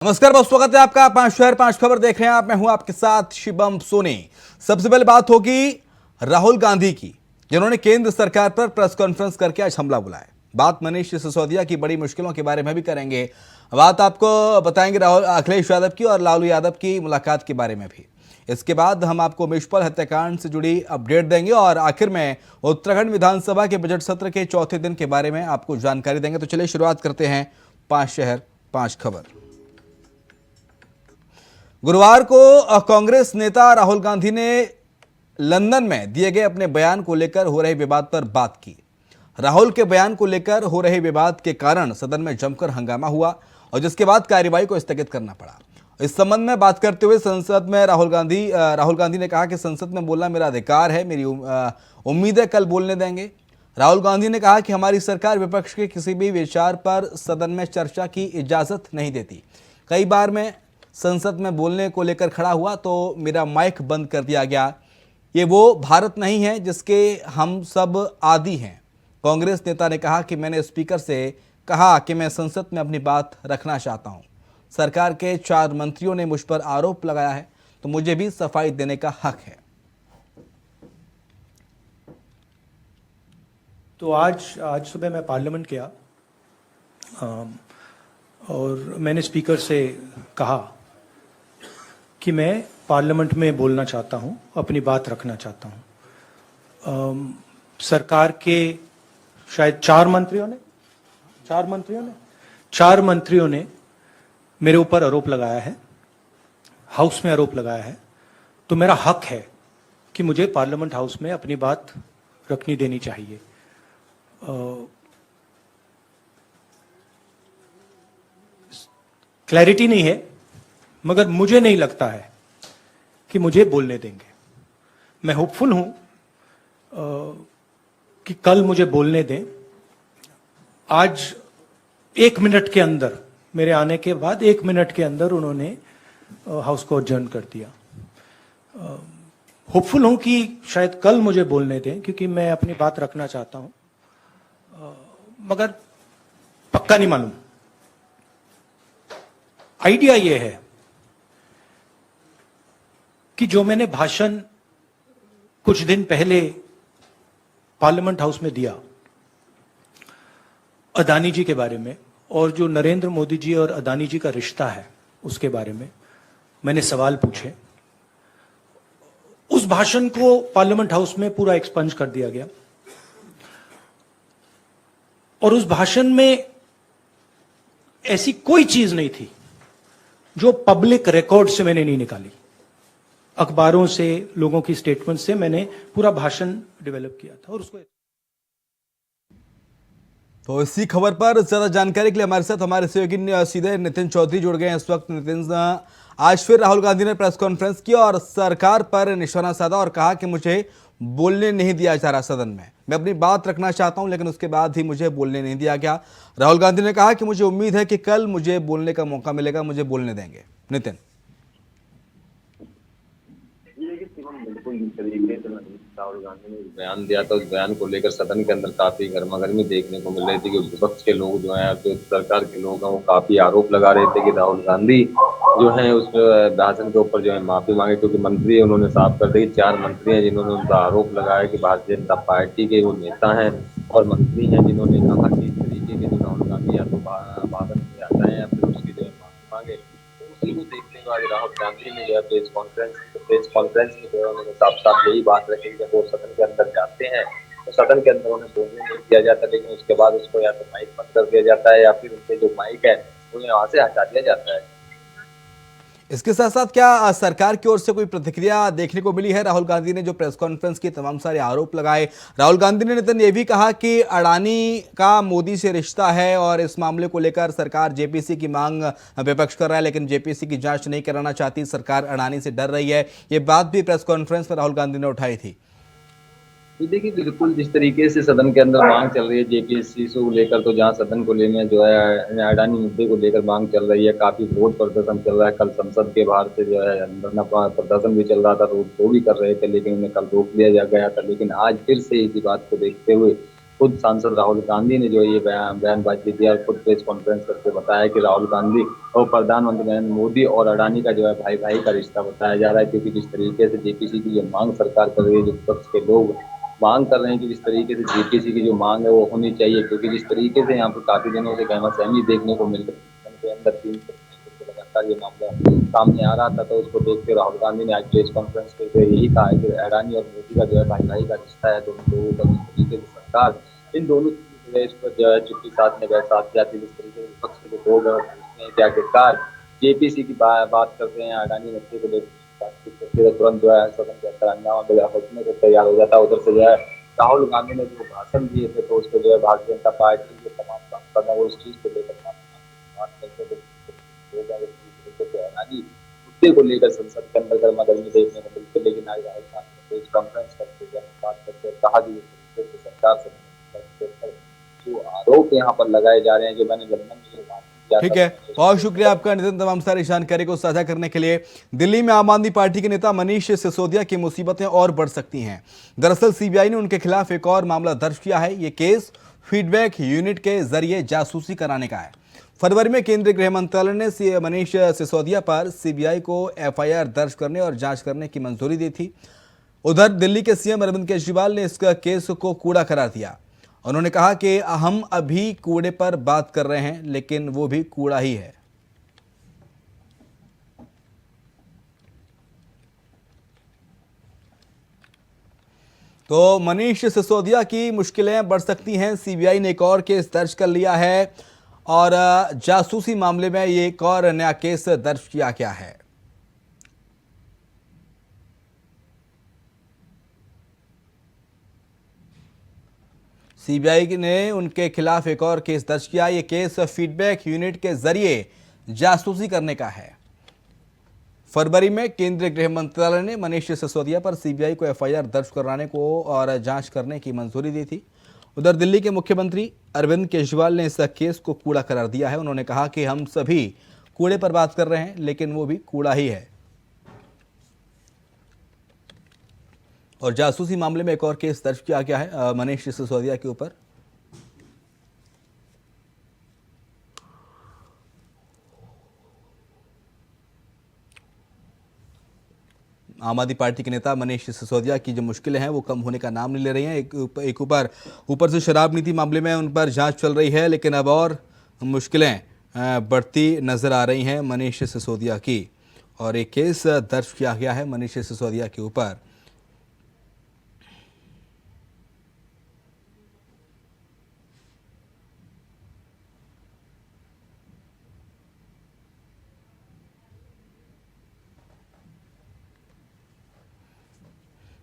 नमस्कार, बहुत स्वागत है आपका। 5 शहर 5 खबर देख रहे हैं आप। मैं हूं आपके साथ शिवम सोनी। सबसे पहले बात होगी राहुल गांधी की, जिन्होंने केंद्र सरकार पर प्रेस कॉन्फ्रेंस करके आज हमला बुलाया। बात मनीष सिसोदिया की बड़ी मुश्किलों के बारे में भी करेंगे। बात आपको बताएंगे राहुल अखिलेश यादव की और लालू यादव की मुलाकात के बारे में भी। इसके बाद हम आपको मिशपल हत्याकांड से जुड़ी अपडेट देंगे और आखिर में उत्तराखंड विधानसभा के बजट सत्र के चौथे दिन के बारे में आपको जानकारी देंगे। तो चलिए शुरुआत करते हैं 5 शहर 5 खबर। गुरुवार को कांग्रेस नेता राहुल गांधी ने लंदन में दिए गए अपने बयान को लेकर हो रहे विवाद पर बात की। राहुल के बयान को लेकर हो रहे विवाद के कारण सदन में जमकर हंगामा हुआ और जिसके बाद कार्यवाही को स्थगित करना पड़ा। इस संबंध में बात करते हुए संसद में राहुल गांधी ने कहा कि संसद में बोलना मेरा अधिकार है, मेरी उम्मीद है कल बोलने देंगे। राहुल गांधी ने कहा कि हमारी सरकार विपक्ष के किसी भी विचार पर सदन में चर्चा की इजाजत नहीं देती। कई बार मैं संसद में बोलने को लेकर खड़ा हुआ तो मेरा माइक बंद कर दिया गया। ये वो भारत नहीं है जिसके हम सब आदी हैं। कांग्रेस नेता ने कहा कि मैंने स्पीकर से कहा कि मैं संसद में अपनी बात रखना चाहता हूं। सरकार के 4 मंत्रियों ने मुझ पर आरोप लगाया है तो मुझे भी सफाई देने का हक है। तो आज सुबह मैं पार्लियामेंट गया और मैंने स्पीकर से कहा कि मैं पार्लियामेंट में बोलना चाहता हूं, अपनी बात रखना चाहता हूं। सरकार के शायद 4 मंत्रियों ने मेरे ऊपर आरोप लगाया है, हाउस में आरोप लगाया है। तो मेरा हक है कि मुझे पार्लियामेंट हाउस में अपनी बात रखनी देनी चाहिए। क्लैरिटी नहीं है, मगर मुझे नहीं लगता है कि मुझे बोलने देंगे। मैं होपफुल हूं कि कल मुझे बोलने दें। आज 1 मिनट के अंदर, मेरे आने के बाद 1 मिनट के अंदर उन्होंने हाउस को अडजर्न कर दिया। होपफुल हूं कि शायद कल मुझे बोलने दें, क्योंकि मैं अपनी बात रखना चाहता हूं, मगर पक्का नहीं मालूम। आइडिया यह है कि जो मैंने भाषण कुछ दिन पहले पार्लियामेंट हाउस में दिया अदानी जी के बारे में, और जो नरेंद्र मोदी जी और अदानी जी का रिश्ता है उसके बारे में मैंने सवाल पूछे। उस भाषण को पार्लियामेंट हाउस में पूरा एक्सपंज कर दिया गया और उस भाषण में ऐसी कोई चीज नहीं थी जो पब्लिक रिकॉर्ड से मैंने नहीं निकाली। अखबारों से, लोगों की स्टेटमेंट से मैंने पूरा भाषण डेवलप किया था और उसको। तो इसी खबर पर ज्यादा जानकारी के लिए हमारे साथ हमारे सहयोगी सीधे नितिन चौधरी जुड़ गए हैं इस वक्त। नितिन, आज फिर राहुल गांधी ने प्रेस कॉन्फ्रेंस की और सरकार पर निशाना साधा और कहा कि मुझे बोलने नहीं दिया जा रहा सदन में। मैं अपनी बात रखना चाहता हूं लेकिन उसके बाद ही मुझे बोलने नहीं दिया गया। राहुल गांधी ने कहा कि मुझे उम्मीद है कि कल मुझे बोलने का मौका मिलेगा, मुझे बोलने देंगे। नितिन, बिल्कुल जिस तरीके से राहुल गांधी ने बयान दिया था, उस बयान को लेकर सदन के अंदर काफी गर्मागर्मी देखने को मिल रही थी कि विपक्ष के लोग जो हैं, जो सरकार के लोग हैं, वो काफी आरोप लगा रहे थे कि राहुल गांधी जो है उस भाषण के ऊपर जो है माफी मांगे, क्योंकि मंत्री उन्होंने साफ कर दिया कि 4 मंत्री हैं जिन्होंने उनका आरोप लगाया कि भारतीय जनता पार्टी के वो नेता हैं और मंत्री हैं जिन्होंने कहा कि इस तरीके के जो राहुल गांधी या तो भाषण में आता है या फिर उसकी जो है माफी मांगे। उसी को देखने के बाद राहुल गांधी ने यह प्रेस कॉन्फ्रेंस में जो है उन्होंने साफ साफ यही बात रखी कि वो सदन के अंदर जाते हैं तो सदन के अंदर उन्हें बोलने नहीं दिया जाता, लेकिन उसके बाद उसको या तो माइक बंद कर दिया जाता है या फिर उनके जो माइक है उन्हें वहां से हटा दिया जाता है। इसके साथ साथ क्या सरकार की ओर से कोई प्रतिक्रिया देखने को मिली है? राहुल गांधी ने जो प्रेस कॉन्फ्रेंस की तमाम सारे आरोप लगाए, राहुल गांधी ने नितिन ये भी कहा कि अडानी का मोदी से रिश्ता है और इस मामले को लेकर सरकार जेपीसी की मांग विपक्ष कर रहा है, लेकिन जेपीसी की जांच नहीं कराना चाहती, सरकार अडानी से डर रही है। ये बात भी प्रेस कॉन्फ्रेंस में राहुल गांधी ने उठाई थी। देखिए, बिल्कुल जिस तरीके से सदन के अंदर मांग चल रही है जेपीएससी को लेकर, तो जहां सदन को लेकर जो है अडानी मुद्दे को लेकर मांग चल रही है, काफी विरोध प्रदर्शन चल रहा है। कल संसद के बाहर से जो है धरना प्रदर्शन भी चल रहा था, तो वो भी कर रहे थे, लेकिन उन्हें कल रोक दिया गया था। लेकिन आज फिर से इसी बात को देखते हुए खुद सांसद राहुल गांधी ने जो ये बयानबाजी दिया, खुद प्रेस कॉन्फ्रेंस करके बताया कि राहुल गांधी और प्रधानमंत्री नरेंद्र मोदी और अडानी का जो है भाई भाई का रिश्ता बताया जा रहा है। क्योंकि जिस तरीके से जेपीसी की जो मांग सरकार कर रही है, जो विपक्ष के लोग मांग कर रहे हैं कि जिस तरीके से जेपीसी की जो मांग है वो होनी चाहिए, क्योंकि जिस तरीके से यहाँ पर काफी दिनों से गहमासहमी देखने को मिल रही है के अंदर 3 लगातार ये मामला सामने आ रहा था, तो उसको देखते राहुल गांधी ने आज प्रेस कॉन्फ्रेंस करके यही कहा है कि अडानी और मोदी का जो है भाई भाई का रिश्ता है, दोनों लोगों का जिस तरीके से सरकार इन दोनों इस पर जो है चुप्पी साधने बैठ जाती है, जिस तरीके से विपक्ष के जो लोग हैं वो पूछते हैं कि आखिरकार जेपीसी की बात करते हैं, अडानी मुद्दे को लेकर बातचीत करते हैं, तुरंत जो है सदन के अंदर हंगामा होने को तैयार हो जाता है। उधर से जो है राहुल गांधी ने जो भाषण दिए थे, तो उसको जो है भारतीय जनता पार्टी के तमाम सांसद हैं वो इस चीज को लेकर बात करते थे। मुद्दे को लेकर संसद के अंदर गर्मा गर्मी देखने को मिलती है, लेकिन आज राहुल गांधी ने प्रेस कॉन्फ्रेंस करके बात करके कहा कि सरकार से जो आरोप यहाँ पर लगाए जा रहे हैं, जो मैंने लंदन में जो बात किया ठीक है, बहुत शुक्रिया आपका नितिन तमाम सारी जानकारी को साझा करने के लिए। दिल्ली में आम आदमी पार्टी के नेता मनीष सिसोदिया की मुसीबतें और बढ़ सकती हैं। दरअसल सीबीआई ने उनके खिलाफ एक और मामला दर्ज किया है। ये केस फीडबैक यूनिट के जरिए जासूसी कराने का है। फरवरी में केंद्रीय गृह मंत्रालय ने मनीष सिसोदिया पर सीबीआई को एफआईआर दर्ज करने और जांच करने की मंजूरी दी थी। उधर दिल्ली के सीएम अरविंद केजरीवाल ने इस केस को कूड़ा करार दिया। उन्होंने कहा कि हम अभी कूड़े पर बात कर रहे हैं, लेकिन वो भी कूड़ा ही है। तो मनीष सिसोदिया की मुश्किलें बढ़ सकती हैं। सीबीआई ने एक और केस दर्ज कर लिया है और जासूसी मामले में ये एक और नया केस दर्ज किया गया है। सीबीआई ने उनके खिलाफ एक और केस दर्ज किया। ये केस फीडबैक यूनिट के जरिए जासूसी करने का है। फरवरी में केंद्रीय गृह मंत्रालय ने मनीष सिसोदिया पर सीबीआई को एफआईआर दर्ज कराने को और जांच करने की मंजूरी दी थी। उधर दिल्ली के मुख्यमंत्री अरविंद केजरीवाल ने इस केस को कूड़ा करार दिया है। उन्होंने कहा कि हम सभी कूड़े पर बात कर रहे हैं, लेकिन वो भी कूड़ा ही है। और जासूसी मामले में एक और केस दर्ज किया गया है मनीष सिसोदिया के ऊपर। आम आदमी पार्टी के नेता मनीष सिसोदिया की जो मुश्किलें हैं वो कम होने का नाम नहीं ले रही हैं। एक ऊपर से शराब नीति मामले में उन पर जांच चल रही है, लेकिन अब और मुश्किलें बढ़ती नजर आ रही हैं मनीष सिसोदिया की। और एक केस दर्ज किया गया है मनीष सिसोदिया के ऊपर।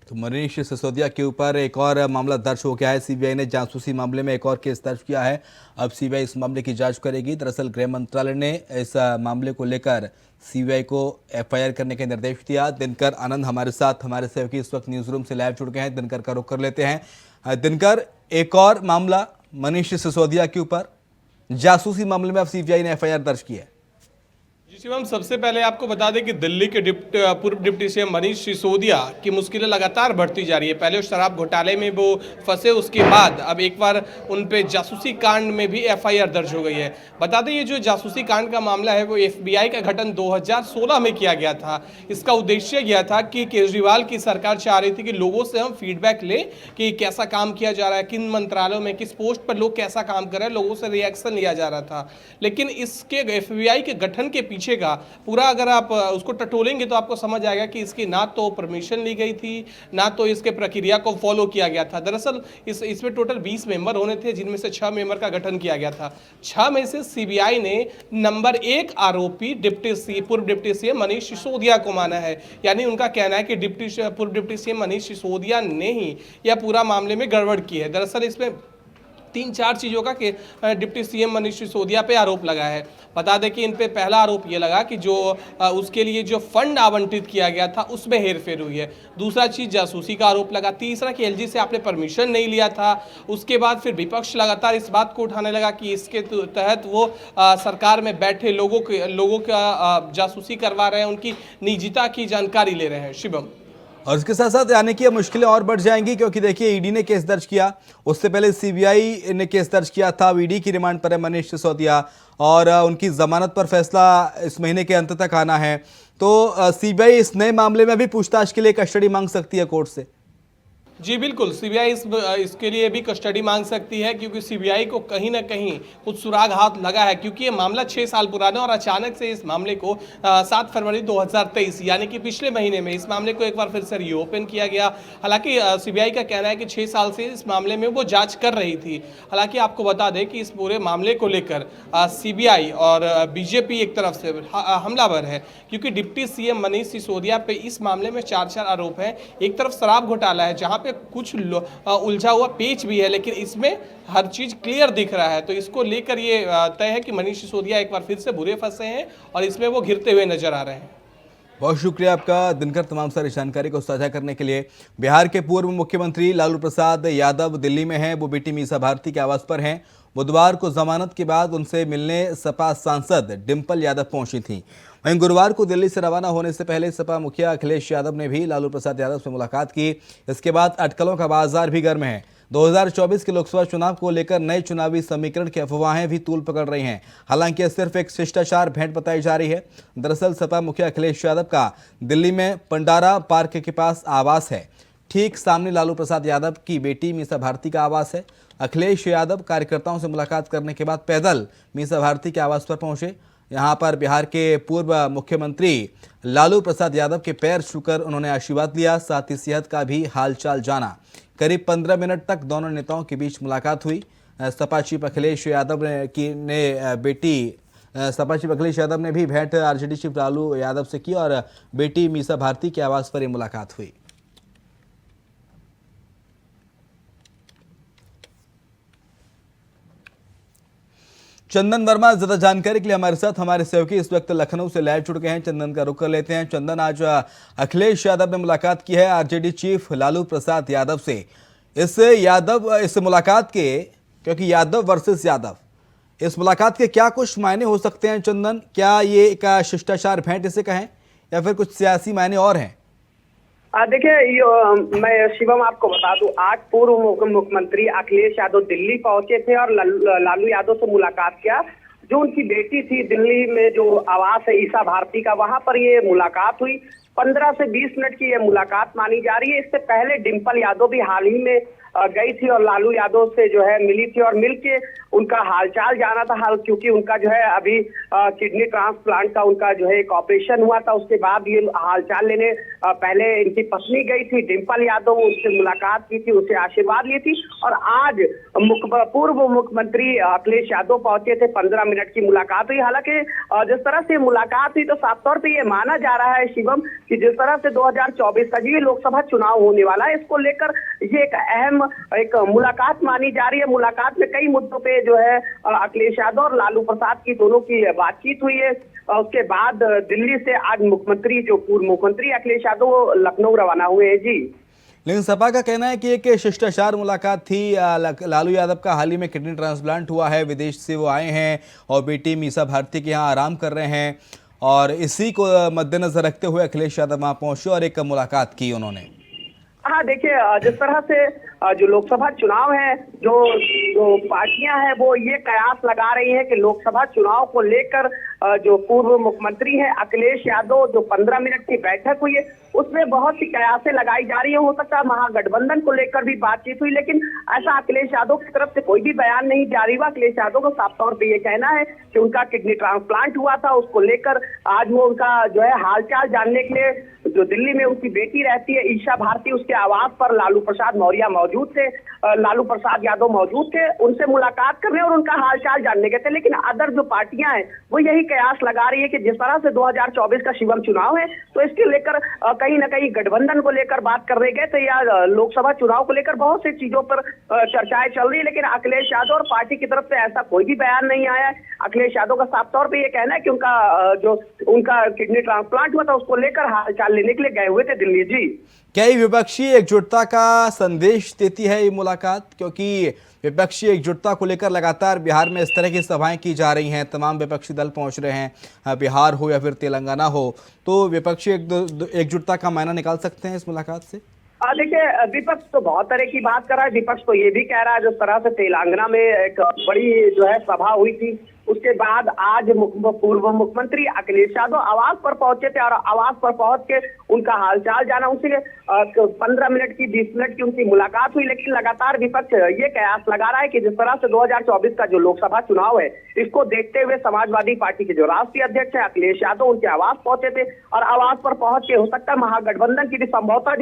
तो मनीष सिसोदिया के ऊपर एक और मामला दर्ज हो गया है। सीबीआई ने जासूसी मामले में एक और केस दर्ज किया है। अब सीबीआई इस मामले की जांच करेगी। दरअसल गृह मंत्रालय ने इस मामले को लेकर सीबीआई को एफआईआर करने के निर्देश दिया। दिनकर आनंद हमारे साथ, हमारे सहयोगी इस वक्त न्यूज रूम से लाइव जुड़ गए हैं। दिनकर का रुख कर लेते हैं। दिनकर, एक और मामला मनीष सिसोदिया के ऊपर, जासूसी मामले में अब सीबीआई ने एफआईआर दर्ज की है। जी शिवम, सबसे पहले आपको बता दें कि दिल्ली के पूर्व डिप्टी सीएम मनीष सिसोदिया की मुश्किलें लगातार बढ़ती जा रही है। पहले शराब घोटाले में वो फंसे, उसके बाद अब एक बार उन पे जासूसी कांड में भी एफआईआर दर्ज हो गई है। बता दें ये जो जासूसी कांड का मामला है वो एफबीआई का गठन 2016 में किया गया था। इसका उद्देश्य यह था कि केजरीवाल की सरकार चाह रही थी कि लोगों से हम फीडबैक लें कि कैसा काम किया जा रहा है, किन मंत्रालयों में किस पोस्ट पर लोग कैसा काम कर रहे हैं, लोगों से रिएक्शन लिया जा रहा था। लेकिन इसके एफबीआई के गठन के पीछे का पूरा अगर आप उसको टटोलेंगे तो आपको समझ आएगा कि इसकी ना तो परमिशन ली गई थी, ना तो इसके प्रक्रिया को फॉलो किया गया था। दरअसल इसमें टोटल 20 मेंबर होने थे, जिनमें से 6 मेंबर का गठन किया गया था। 6 में से सीबीआई ने नंबर 1 आरोपी पूर्व डिप्टी सीएम मनीष सिसोदिया को माना है। यानी उनका कहना है कि पूर्व डिप्टी सीएम मनीष सिसोदिया ने ही यह पूरा मामले में गड़बड़ की है। दरअसल इसमें 3-4 चीज़ों का डिप्टी सीएम मनीष सिसोदिया पे आरोप लगा है। बता दें कि इन पे पहला आरोप ये लगा कि जो उसके लिए जो फंड आवंटित किया गया था उसमें हेरफेर हुई है। दूसरा चीज़ जासूसी का आरोप लगा। तीसरा कि एलजी से आपने परमिशन नहीं लिया था। उसके बाद फिर विपक्ष लगातार इस बात को उठाने लगा कि इसके तहत वो सरकार में बैठे लोगों का जासूसी करवा रहे हैं, उनकी निजता की जानकारी ले रहे हैं। शिवम, और इसके साथ साथ यानी कि अब मुश्किलें और बढ़ जाएंगी, क्योंकि देखिए ईडी ने केस दर्ज किया, उससे पहले सीबीआई ने केस दर्ज किया था। अब ईडी की रिमांड पर है मनीष सिसोदिया और उनकी जमानत पर फैसला इस महीने के अंत तक आना है। तो सीबीआई इस नए मामले में भी पूछताछ के लिए कस्टडी मांग सकती है कोर्ट से। जी बिल्कुल, सीबीआई इसके लिए भी कस्टडी मांग सकती है, क्योंकि सीबीआई को कहीं ना कहीं कुछ सुराग हाथ लगा है, क्योंकि ये मामला 6 साल पुराना और अचानक से इस मामले को 7 फरवरी 2023 यानी कि पिछले महीने में इस मामले को एक बार फिर से रीओपन किया गया। हालांकि सीबीआई का कहना है कि 6 साल से इस मामले में वो जांच कर रही थी। हालांकि आपको बता दें कि इस पूरे मामले को लेकर सीबीआई और बीजेपी एक तरफ से हमलावर है, क्योंकि डिप्टी सीएम मनीष सिसोदिया पे इस मामले में 4 आरोप हैं। एक तरफ शराब घोटाला है, जहां पे कुछ उलझा हुआ पेच भी है, लेकिन इसमें हर चीज क्लियर दिख रहा है। तो इसको लेकर ये तय है कि मनीष सिसोदिया एक बार फिर से बुरे फंसे हैं और इसमें वो घिरते हुए नजर आ रहे हैं। बहुत शुक्रिया आपका दिनकर, तमाम सारी जानकारी को साझा करने के लिए। बिहार के पूर्व मुख्यमंत्री लालू प्रसाद यादव दिल्ली में हैं, वो बेटी मीसा भारती के आवास पर हैं। बुधवार को जमानत के बाद उनसे मिलने सपा सांसद डिंपल यादव पहुंची थीं। वहीं गुरुवार को दिल्ली से रवाना होने से पहले सपा मुखिया अखिलेश यादव ने भी लालू प्रसाद यादव से मुलाकात की। इसके बाद अटकलों का बाजार भी गर्म है। 2024 के लोकसभा चुनाव को लेकर नए चुनावी समीकरण की अफवाहें भी तूल पकड़ रही हैं। हालांकि यह सिर्फ एक शिष्टाचार भेंट बताई जा रही है। दरअसल सपा मुखिया अखिलेश यादव का दिल्ली में पंडारा पार्क के पास आवास है। ठीक सामने लालू प्रसाद यादव की बेटी मीसा भारती का आवास है। अखिलेश यादव कार्यकर्ताओं से मुलाकात करने के बाद पैदल मीसा भारती के आवास पर पहुंचे। यहां पर बिहार के पूर्व मुख्यमंत्री लालू प्रसाद यादव के पैर छूकर उन्होंने आशीर्वाद लिया, साथ ही सेहत का भी हालचाल जाना। करीब 15 मिनट तक दोनों नेताओं के बीच मुलाकात हुई। सपा चीफ अखिलेश यादव ने भी भेंट आरजेडी चीफ लालू यादव से की और बेटी मीसा भारती के आवास पर ही मुलाकात हुई। चंदन वर्मा ज्यादा जानकारी के लिए हमारे साथ हमारे सहयोगी इस वक्त लखनऊ से लाइव जुड़ गए हैं। चंदन का रुख कर लेते हैं। चंदन, आज अखिलेश यादव ने मुलाकात की है आरजेडी चीफ लालू प्रसाद यादव से। इस मुलाकात के, क्योंकि यादव वर्सेस यादव, इस मुलाकात के क्या कुछ मायने हो सकते हैं चंदन? क्या ये एक शिष्टाचार भेंट इसे कहें या फिर कुछ सियासी मायने और हैं? देखिए, मैं शिवम आपको बता दूं, आज पूर्व मुख्यमंत्री अखिलेश यादव दिल्ली पहुंचे थे और लालू यादव से मुलाकात किया। जो उनकी बेटी थी दिल्ली में जो आवास है ईसा भारती का, वहां पर ये मुलाकात हुई। 15 से 20 मिनट की ये मुलाकात मानी जा रही है। इससे पहले डिंपल यादव भी हाल ही में गई थी और लालू यादव से जो है मिली थी और मिलके उनका हालचाल जाना था। क्योंकि उनका जो है अभी किडनी ट्रांसप्लांट का उनका जो है एक ऑपरेशन हुआ था। उसके बाद ये हालचाल लेने पहले इनकी पत्नी गई थी डिंपल यादव, उनसे मुलाकात की थी, उससे आशीर्वाद ली थी। और आज पूर्व मुख्यमंत्री अखिलेश यादव पहुंचे थे, 15 मिनट की मुलाकात हुई। हालांकि जिस तरह से मुलाकात हुई तो साफ तौर पर यह माना जा रहा है शिवम कि जिस तरह से 2024 का जो लोकसभा चुनाव होने वाला है, इसको लेकर ये एक अहम मुलाकात मानी जा रही है। मुलाकात में कई मुद्दों पे जो है अखिलेश यादव और लालू प्रसाद की दोनों की बातचीत हुई है। उसके बाद दिल्ली से आज जो पूर्व मुख्यमंत्री अखिलेश यादव लखनऊ रवाना हुए हैं। जी, लेकिन सपा का कहना है कि एक शिष्टाचार मुलाकात थी। लालू यादव का हाल ही में किडनी ट्रांसप्लांट हुआ है, विदेश से वो आए हैं और बेटी मीसा भारती के यहाँ आराम कर रहे हैं और इसी को मद्देनजर रखते हुए अखिलेश यादव वहां पहुंचे और एक मुलाकात की उन्होंने। हाँ, देखिए, जिस तरह से जो लोकसभा चुनाव है, जो पार्टियां हैं वो ये कयास लगा रही हैं कि लोकसभा चुनाव को लेकर जो पूर्व मुख्यमंत्री है अखिलेश यादव, जो 15 मिनट की बैठक हुई है उसमें बहुत सी कयासें लगाई जा रही है। हो सकता है महागठबंधन को लेकर भी बातचीत हुई, लेकिन ऐसा अखिलेश यादव की तरफ से कोई भी बयान नहीं जारी हुआ। अखिलेश यादव को साफ तौर पे ये कहना है कि उनका किडनी ट्रांसप्लांट हुआ था, उसको लेकर आज वो उनका जो है हालचाल जानने के लिए जो दिल्ली में उनकी बेटी रहती है ईशा भारती, उसके आवास पर लालू प्रसाद मौर्य मौजूद थे, लालू प्रसाद यादव मौजूद थे, उनसे मुलाकात करने और उनका हालचाल जानने के थे। लेकिन अदर जो पार्टियां हैं वो यही कयास लगा रही है कि जिस तरह से 2024 का शिवम चुनाव है तो इसके लेकर कहीं ना कहीं गठबंधन को लेकर बात कर रहे गए थे या लोकसभा चुनाव को लेकर बहुत सी चीजों पर चर्चाएं चल रही है। लेकिन अखिलेश यादव और पार्टी की तरफ से ऐसा कोई भी बयान नहीं आया है। अखिलेश यादव का साफ तौर पर यह कहना है कि उनका किडनी ट्रांसप्लांट हुआ था, उसको लेकर हालचाल लेने के लिए गए हुए थे दिल्ली। जी, कई विपक्षी एकजुटता का संदेश देती है ये मुलाकात? क्योंकि विपक्षी एकजुटता को लेकर लगातार बिहार में इस तरह की सभाएं की जा रही हैं, तमाम विपक्षी दल पहुंच रहे हैं, बिहार हो या फिर तेलंगाना हो, तो विपक्षी एकजुटता का मायना निकाल सकते हैं इस मुलाकात से? देखिए, विपक्ष तो बहुत तरह की बात कर रहा है। विपक्ष तो ये भी कह रहा है जिस तरह से तेलंगाना में एक बड़ी जो है सभा हुई थी, उसके बाद आज पूर्व मुख्यमंत्री अखिलेश यादव आवास पर पहुंचे थे और आवास पर पहुंच के उनका हालचाल जाना, उसी 15 मिनट की 20 मिनट की उनकी मुलाकात हुई। लेकिन लगातार विपक्ष ये कयास लगा रहा है कि जिस तरह से 2024 का जो लोकसभा चुनाव है, इसको देखते हुए समाजवादी पार्टी के जो राष्ट्रीय अध्यक्ष है अखिलेश यादव उनके आवास पहुंचे थे और आवास पर पहुंच के हो सकता है महागठबंधन की भी संभवतः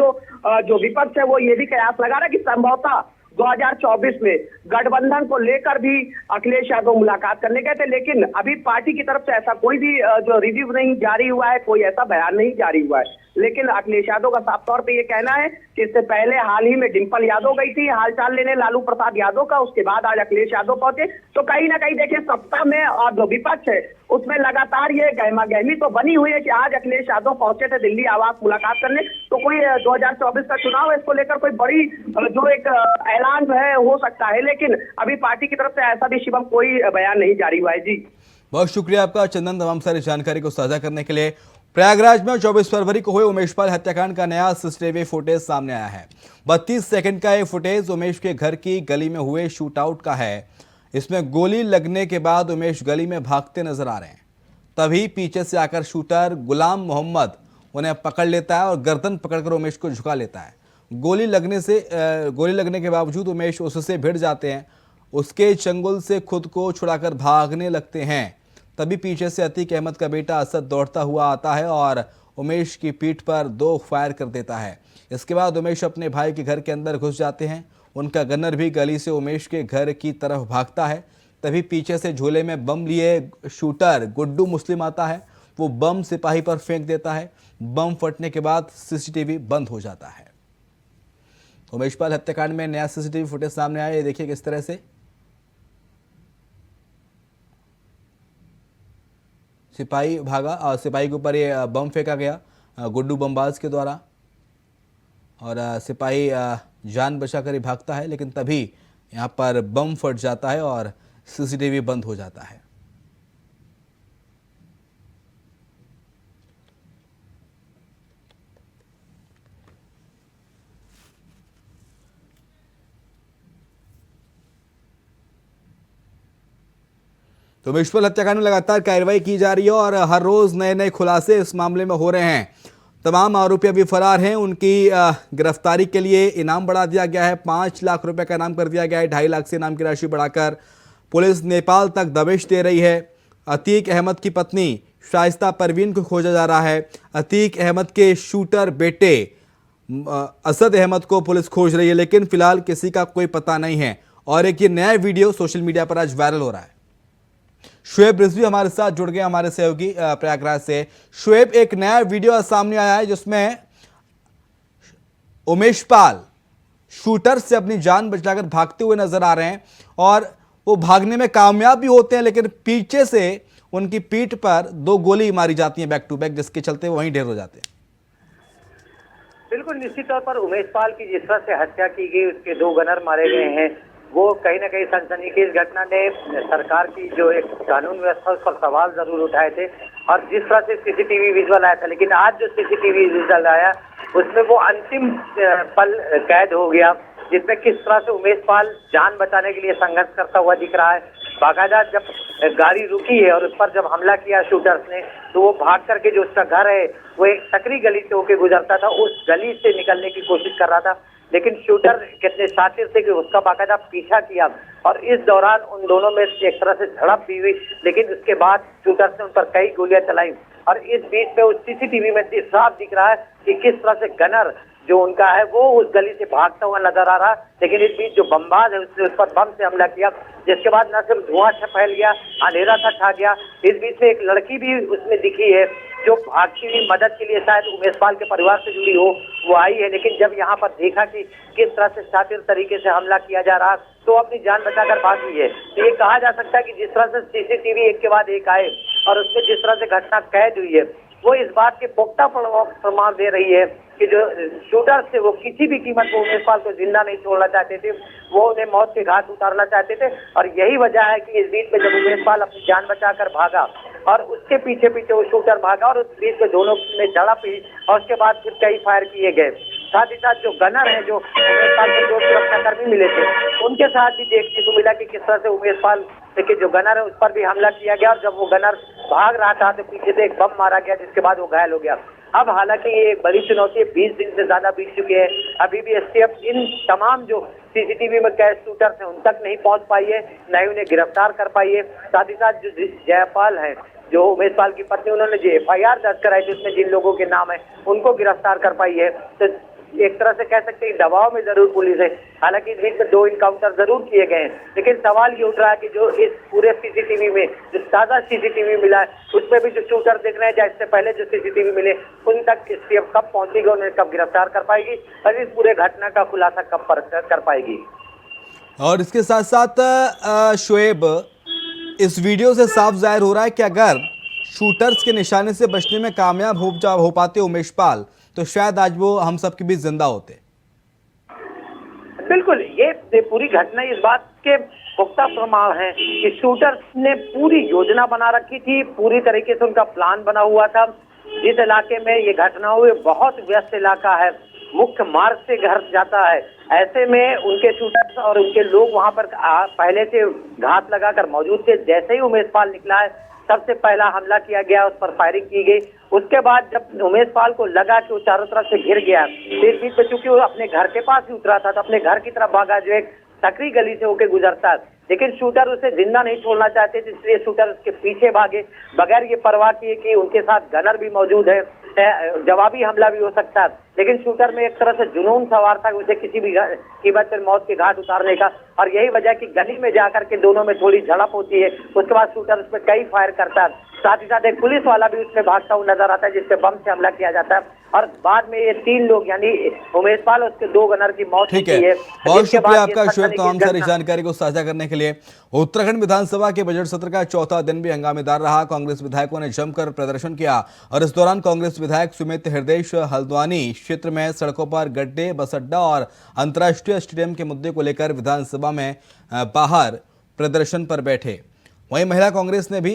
जो विपक्ष है वो ये भी कयास लगा रहा है कि संभवतः 2024 में गठबंधन को लेकर भी अखिलेश यादव मुलाकात करने गए थे। लेकिन अभी पार्टी की तरफ से ऐसा कोई भी जो रिव्यू नहीं जारी हुआ है, कोई ऐसा बयान नहीं जारी हुआ है। लेकिन अखिलेश यादव का साफ तौर पे ये कहना है कि इससे पहले हाल ही में डिंपल यादव गई थी हालचाल लेने लालू प्रसाद यादव का, उसके बाद आज अखिलेश यादव पहुंचे। तो कहीं ना कहीं देखिए, सत्ता में और जो विपक्ष है उसमें लगातार ये गहमा गहमी तो बनी हुई है कि आज अखिलेश यादव पहुंचे थे दिल्ली आवास मुलाकात करने, तो कोई 2024 का चुनाव है, इसको लेकर कोई बड़ी जो एक ऐलान जो है हो सकता है। लेकिन अभी पार्टी की तरफ से ऐसा भी शिवम कोई बयान नहीं जारी हुआ है। जी, बहुत शुक्रिया आपका चंदन, तमाम सारी जानकारी को साझा करने के लिए। प्रयागराज में 24 फरवरी को हुए उमेश पाल हत्याकांड का नया सीसीटीवी फुटेज सामने आया है। 32 सेकंड का ये फुटेज उमेश के घर की गली में हुए शूटआउट का है। इसमें गोली लगने के बाद उमेश गली में भागते नजर आ रहे हैं। तभी पीछे से आकर शूटर गुलाम मोहम्मद उन्हें पकड़ लेता है और गर्दन पकड़कर उमेश को झुका लेता है। गोली लगने के बावजूद उमेश उससे भिड़ जाते हैं, उसके चंगुल से खुद को छुड़ाकर भागने लगते हैं। तभी पीछे से अतीक अहमद का बेटा असद दौड़ता हुआ आता है और उमेश की पीठ पर 2 फायर कर देता है। इसके बाद उमेश अपने भाई के घर के अंदर घुस जाते हैं। उनका गनर भी गली से उमेश के घर की तरफ भागता है। तभी पीछे से झोले में बम लिए शूटर गुड्डू मुस्लिम आता है। वो बम सिपाही पर फेंक देता है। बम फटने के बाद सीसीटीवी बंद हो जाता है। उमेश पाल हत्याकांड में नया सीसीटीवी फुटेज सामने आया, ये देखिए किस तरह से सिपाही भागा और सिपाही के ऊपर ये बम फेंका गया गुड्डू बमबाज के द्वारा, और सिपाही जान बचाकर ही भागता है। लेकिन तभी यहाँ पर बम फट जाता है और सीसीटीवी बंद हो जाता है। तो उमेश पाल हत्याकांड में लगातार कार्रवाई की जा रही है और हर रोज नए नए खुलासे इस मामले में हो रहे हैं। तमाम आरोपी अभी फरार हैं। उनकी गिरफ्तारी के लिए इनाम बढ़ा दिया गया है। 5 लाख रुपए का इनाम कर दिया गया है। 2.5 लाख से इनाम की राशि बढ़ाकर पुलिस नेपाल तक दबिश दे रही है। अतीक अहमद की पत्नी शाइस्ता परवीन को खोजा जा रहा है। अतीक अहमद के शूटर बेटे असद अहमद को पुलिस खोज रही है, लेकिन फिलहाल किसी का कोई पता नहीं है। और एक ये नया वीडियो सोशल मीडिया पर आज वायरल हो रहा है। शुएब रिजवी हमारे साथ जुड़ गए, हमारे सहयोगी प्रयागराज से। शुएब, एक नया वीडियो सामने आया है जिसमें उमेश पाल शूटर से अपनी जान बचाकर भागते हुए नजर आ रहे हैं और वो भागने में कामयाब भी होते हैं, लेकिन पीछे से उनकी पीठ पर 2 गोली मारी जाती हैं बैक टू बैक, जिसके चलते वो वहीं ढेर हो जाते हैं। बिल्कुल निश्चित तौर पर उमेश पाल की जिस तरह से हत्या की गई, उसके 2 गनर मारे गए हैं, वो कहीं ना कहीं सनसनीखेज घटना ने सरकार की जो एक कानून व्यवस्था उस पर सवाल जरूर उठाए थे। और जिस तरह से सीसीटीवी विजुअल आया था, लेकिन आज जो सीसीटीवी विजुअल आया उसमें वो अंतिम पल कैद हो गया, जिसमें किस तरह से उमेश पाल जान बचाने के लिए संघर्ष करता हुआ दिख रहा है। बाकायदा जब गाड़ी रुकी है और उस पर जब हमला किया शूटर्स ने, तो वो भाग करके जो उसका घर है वो एक सकरी गली से होके गुजरता था, उस गली से निकलने की कोशिश कर रहा था। लेकिन शूटर कितने शातिर थे कि उसका बाकायदा पीछा किया और इस दौरान उन दोनों में एक तरह से झड़प भी हुई। लेकिन उसके बाद शूटर ने उन पर कई गोलियां चलाई और इस बीच में उस सीसीटीवी में साफ दिख रहा है कि किस तरह से गनर जो उनका है वो उस गली से भागता हुआ नजर आ रहा है। लेकिन इस बीच जो बमबाज है उसने उस पर बम से हमला किया, जिसके बाद न सिर्फ धुआं फैल गया, अंधेरा सा छा गया। इस बीच में एक लड़की भी उसमें दिखी है जो भागती हुई मदद के लिए शायद उमेश पाल के परिवार से जुड़ी हो, वो आई है। लेकिन जब यहाँ पर देखा कि किस तरह से शातिर तरीके से हमला किया जा रहा, तो अपनी जान बचाकर भागी है। तो ये कहा जा सकता है कि जिस तरह से सीसीटीवी एक के बाद एक आए और उसमें जिस तरह से घटना कैद हुई है, वो इस बात के पुख्ता प्रमाण दे रही है कि जो शूटर्स थे वो किसी भी कीमत पर उमेश पाल को जिंदा नहीं छोड़ना चाहते थे, वो उन्हें मौत के घाट उतारना चाहते थे। और यही वजह है कि इस बीच में जब उमेश पाल अपनी जान बचाकर भागा और उसके पीछे पीछे वो शूटर भागा और उस बीच में दोनों में झड़प हुई और उसके बाद फिर कई फायर किए गए। साथ ही साथ जो गनर हैं, जो उमेश पाल के जो सुरक्षाकर्मी मिले थे, उनके साथ भी देखने को मिला कि किस तरह से उमेश पाल के जो गनर है उस पर भी हमला किया गया और जब वो गनर भाग रहा था तो पीछे से एक बम मारा गया, जिसके बाद वो घायल हो गया। अब हालांकि ये एक बड़ी चुनौती है, 20 दिन से ज्यादा बीत चुके हैं, अभी भी एसटीएफ इन तमाम जो सीसीटीवी में कैद शूटर्स हैं उन तक नहीं पहुंच पाई है, न ही उन्हें गिरफ्तार कर पाई है। साथ ही साथ जो जयपाल है, जो उमेश पाल की पत्नी, उन्होंने जो FIR दर्ज कराई थी उसमें जिन लोगों के नाम है उनको गिरफ्तार कर पाई है। तो एक तरह से कह सकते हैं दबाव में जरूर पुलिस है। हालांकि इस बीच में 2 इनकाउंटर जरूर किए गए हैं, लेकिन सवाल ये उठ रहा है कि जो इस पूरे सीसीटीवी में जो ताजा सीसीटीवी मिला है उसमें भी जो शूटर दिख रहे हैं या इससे पहले जो सीसीटीवी मिले उन तक एसटीएफ कब पहुंचेगी, उन्हें कब गिरफ्तार कर पाएगी और इस पूरे घटना का खुलासा कब कर पाएगी। और इसके साथ साथ शोएब, इस वीडियो से साफ जाहिर हो रहा है कि अगर शूटर्स के निशाने से बचने में कामयाब हो पाते उमेश पाल तो शायद आज वो हम सब के बीच जिंदा होते। बिल्कुल, ये पूरी घटना इस बात के पुख्ता प्रमाण है कि शूटर्स ने पूरी योजना बना रखी थी, पूरी तरीके से उनका प्लान बना हुआ था। जिस इलाके में ये घटना हुई बहुत व्यस्त इलाका है, मुख्य मार्ग से घर जाता है, ऐसे में उनके शूटर्स और उनके लोग वहां पर पहले से घात लगाकर मौजूद थे। जैसे ही उमेश पाल निकला है सबसे पहला हमला किया गया, उस पर फायरिंग की गई। उसके बाद जब उमेश पाल को लगा कि वो चारों तरफ से घिर गया, इस बीच में चूंकि वो अपने घर के पास ही उतरा था तो अपने घर की तरफ भागा, जो एक सकरी गली से होके गुजरता है, लेकिन शूटर उसे जिंदा नहीं छोड़ना चाहते थे, इसलिए शूटर उसके पीछे भागे बगैर ये परवाह किए कि उनके साथ गनर भी मौजूद है, जवाबी हमला भी हो सकता है। लेकिन शूटर में एक तरह से जुनून सवार था उसे किसी भी कीमत पर मौत के घाट उतारने का, और यही वजह कि गली में जाकर के दोनों में थोड़ी झड़प होती है। उसके बाद शूटर उस पर कई फायर करता है, साथ ही साथ एक पुलिस वाला भी उसमें भागता हुआ नजर आता है जिससे बम से हमला किया जाता है, और बाद में ये 3 लोग यानी उमेश पाल और उसके 2 गनर की मौत होती है। बहुत शुक्रिया आपका शोएब तमाम सारी जानकारी को साझा करने के लिए। उत्तराखंड विधानसभा के बजट सत्र का चौथा दिन भी हंगामेदार रहा। कांग्रेस विधायकों ने जमकर प्रदर्शन किया और इस दौरान कांग्रेस विधायक सुमित हृदय हल्द्वानी क्षेत्र में सड़कों पर गड्ढे, बस अड्डा और अंतर्राष्ट्रीय स्टेडियम के मुद्दे को लेकर विधानसभा में बाहर प्रदर्शन पर बैठे। वहीं महिला कांग्रेस ने भी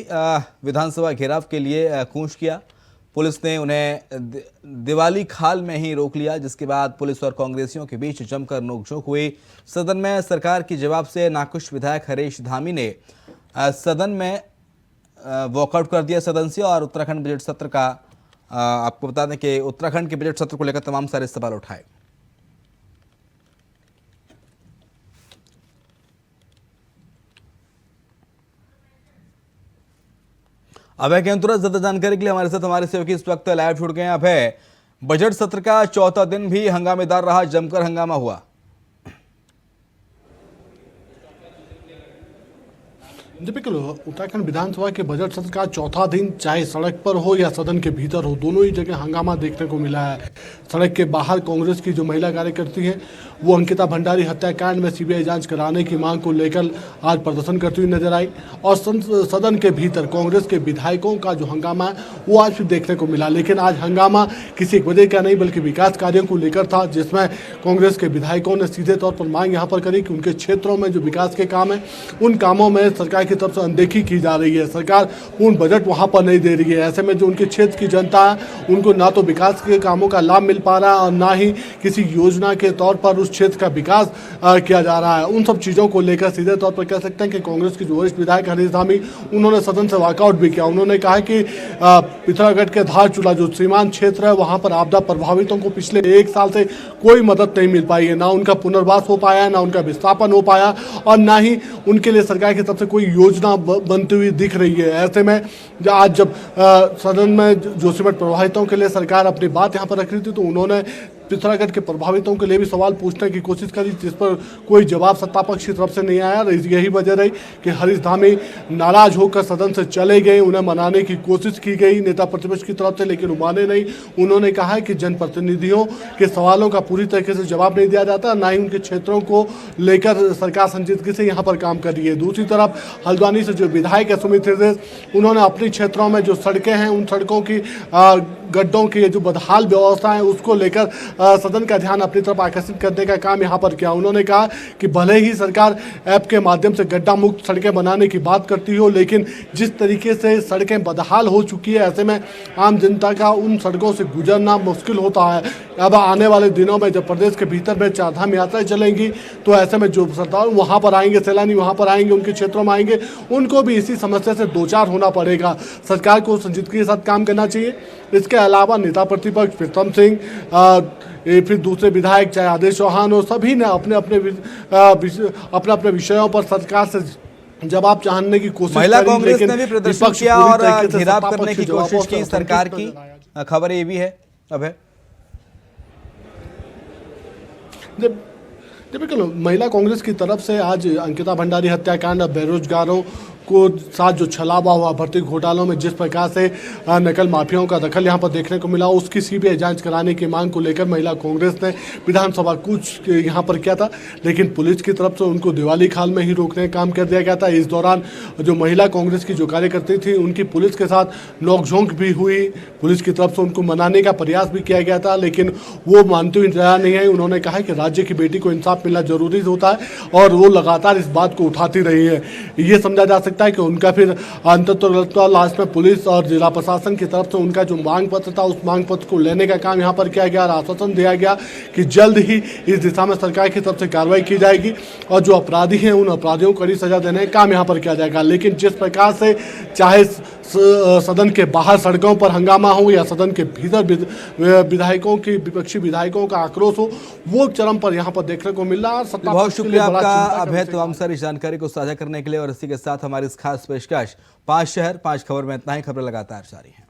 विधानसभा घेराव के लिए कूच किया। पुलिस ने उन्हें दिवाली खाल में ही रोक लिया, जिसके बाद पुलिस और कांग्रेसियों के बीच जमकर नोकझोंक हुई। सदन में सरकार की जवाब से नाखुश विधायक हरीश धामी ने सदन में वॉकआउट कर दिया सदन से और उत्तराखंड बजट सत्र का आपको बता दें कि उत्तराखंड के बजट सत्र को लेकर तमाम सारे सवाल उठाए। अभय के तुरंत ज्यादा जानकारी के लिए हमारे साथ हमारे सहयोगी इस वक्त लाइव जुड़ गए हैं। अभय, बजट सत्र का चौथा दिन भी हंगामेदार रहा, जमकर हंगामा हुआ। जी बिल्कुल, उत्तराखंड विधानसभा के बजट सत्र का चौथा दिन चाहे सड़क पर हो या सदन के भीतर हो, दोनों ही जगह हंगामा देखने को मिला है। सड़क के बाहर कांग्रेस की जो महिला कार्यकर्ती है वो अंकिता भंडारी हत्याकांड में सीबीआई जांच कराने की मांग को लेकर आज प्रदर्शन करती हुई नजर आई, और सदन के भीतर कांग्रेस के विधायकों का जो हंगामा है वो आज भी देखने को मिला। लेकिन आज हंगामा किसी एक वजह का नहीं बल्कि विकास कार्यों को लेकर था, जिसमें कांग्रेस के विधायकों ने सीधे तौर पर मांग यहाँ पर करी कि उनके क्षेत्रों में जो विकास के काम है उन कामों में सरकार की तरफ से अनदेखी की जा रही है। सरकार पूर्ण बजट वहां पर नहीं दे रही है। ऐसे में जो उनके क्षेत्र की जनता है उनको ना तो विकास के कामों का लाभ मिल पा रहा है और ना ही किसी योजना के तौर पर उस क्षेत्र का विकास किया जा रहा है। उन सब चीज़ों को लेकर सीधे तौर पर कह सकते हैं कि कांग्रेस के जो वरिष्ठ विधायक हरीश धामी उन्होंने सदन से वॉकआउट भी किया। उन्होंने कहा कि पिथौरागढ़ के धारचूला जो सीमांत क्षेत्र है वहां पर आपदा प्रभावितों को पिछले 1 साल से कोई मदद नहीं मिल पाई है, ना उनका पुनर्वास हो पाया, ना उनका विस्थापन हो पाया और ना ही उनके लिए सरकार की तरफ से कोई योजना बनती हुई दिख रही है। ऐसे में आज जब सदन में जोशीमठ प्रभावितों के लिए सरकार अपनी बात यहाँ पर रख रही थी तो उन्होंने पिथौरागढ़ के प्रभावितों के लिए भी सवाल पूछने की कोशिश करी, जिस पर कोई जवाब सत्ता पक्ष की तरफ से नहीं आया। यही वजह रही कि हरीश धामी नाराज होकर सदन से चले गए। उन्हें मनाने की कोशिश की गई नेता प्रतिपक्ष की तरफ से, लेकिन वो माने नहीं। उन्होंने कहा है कि जनप्रतिनिधियों के सवालों का पूरी तरीके से जवाब नहीं दिया जाता, ना ही उनके क्षेत्रों को लेकर सरकार संजीदगी से यहाँ पर काम कर रही है। दूसरी तरफ हल्द्वानी से जो विधायक है सुमित हृदय, उन्होंने अपने क्षेत्रों में जो सड़कें हैं उन सड़कों की गड्ढों की जो बदहाल व्यवस्था है उसको लेकर सदन का ध्यान अपनी तरफ आकर्षित करने का काम यहाँ पर किया। उन्होंने कहा कि भले ही सरकार ऐप के माध्यम से गड्ढा मुक्त सड़कें बनाने की बात करती हो, लेकिन जिस तरीके से सड़कें बदहाल हो चुकी है, ऐसे में आम जनता का उन सड़कों से गुजरना मुश्किल होता है। अब आने वाले दिनों में जब प्रदेश के भीतर में चारधाम यात्राएं चलेंगी तो ऐसे में जो श्रद्धालु वहाँ पर आएंगे, सैलानी वहाँ पर आएंगे, उनके क्षेत्रों में आएंगे, उनको भी इसी समस्या से दो चार होना पड़ेगा। सरकार को संजीदगी के साथ काम करना चाहिए। इसके अलावा नेता प्रतिपक्ष प्रीतम सिंह, फिर दूसरे विधायक चाहे आदेश चौहान हो, सभी ने अपने अपने विषयों पर सरकार से जवाब चाहने की कोशिश महिला करी, कांग्रेस लेकिन ने भी प्रदर्शन विपक्ष किया पूरी और तरीके से घेराव सत्ता करने पक्ष की के जवाबों कोशिश से की सरकार की। नजर आया। खबर ये भी है अब है बिल्कुल महिला कांग्रेस की तरफ से आज अंकिता भंडारी हत्याकांड, बेरोजगारों को साथ जो छलावा हुआ भर्ती घोटालों में जिस प्रकार से नकल माफियाओं का दखल यहां पर देखने को मिला, उसकी सीबीआई जांच कराने की मांग को लेकर महिला कांग्रेस ने विधानसभा कूच यहां पर किया था, लेकिन पुलिस की तरफ से उनको दिवाली खाल में ही रोकने का काम कर दिया गया था। इस दौरान जो महिला कांग्रेस की जो कार्यकर्ती थी उनकी पुलिस के साथ नोकझोंक भी हुई। पुलिस की तरफ से उनको मनाने का प्रयास भी किया गया था, लेकिन वो मानते हुए नजर नहीं आई। उन्होंने कहा कि राज्य की बेटी को इंसाफ मिलना जरूरी होता है और वो लगातार इस बात को उठाती रही है। ये समझा जा सकता है कि उनका फिर अंततः लास्ट में पुलिस और जिला प्रशासन की तरफ से उनका जो मांग पत्र था उस मांग पत्र को लेने का काम यहाँ पर किया गया और आश्वासन दिया गया कि जल्द ही इस दिशा में सरकार की तरफ से कार्रवाई की जाएगी और जो अपराधी हैं उन अपराधियों को कड़ी सजा देने का काम यहाँ पर किया जाएगा। लेकिन जिस प्रकार से चाहे सदन के बाहर सड़कों पर हंगामा हो या सदन के भीतर विधायकों की विपक्षी विधायकों का आक्रोश हो, वो चरम पर यहाँ पर देखने को मिल रहा है। बहुत शुक्रिया आपका अभय तमाम सारी जानकारी को साझा करने के लिए। और इसी के साथ हमारी इस खास पेशकश 5 शहर 5 खबर में इतना ही। खबरें लगातार जारी हैं।